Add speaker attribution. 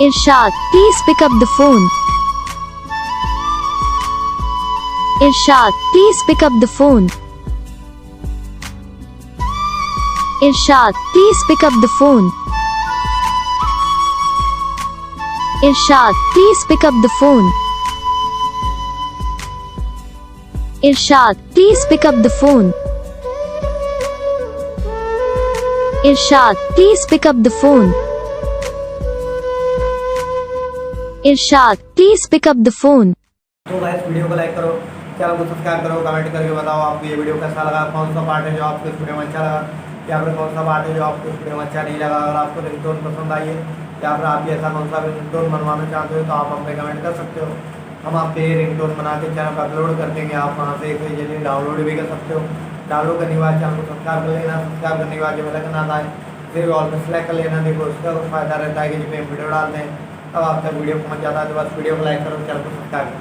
Speaker 1: Irshad, please pick up the phone. Irshad, please pick up the phone. Irshad, please pick up the phone. Irshad, please pick up the phone. Irshad, please pick up the phone. Irshad, please pick up the phone. Irshad, please pick up the phone.
Speaker 2: तो guys video को like करो, channel को subscribe करो, comment करके बताओ आपको ये video कैसा लगा, कौन सा पार्ट है जो आपको इस वीडियो में अच्छा लगा, या फिर कौन सा पार्ट है जो आपको इस वीडियो में अच्छा नहीं लगा। अगर आपको रिंगटोन पसंद आई है या फिर आप ऐसा कौन सा रिंगटोन बनवाना चाहते हो तो आप हमें कमेंट कर सकते हो। हम आपके रिंगटोन बना के चैनल पर अपलोड कर देंगे, आप वहाँ से इसे डाउनलोड भी कर सकते हो। डाउनलोड करने के बाद चैनल को सब्सक्राइब कर लेना, सब्सक्राइब करने के बाद जो बेल आइकन आता है फिर ऑल पे सेलेक्ट कर लेना। देखो उसका कुछ फ़ायदा रहता है कि जब हम वीडियो डालते हैं तब आप तक वीडियो पहुँच जाता है। तो बस वीडियो को लाइक करो, चैनल को सब्सक्राइब करो।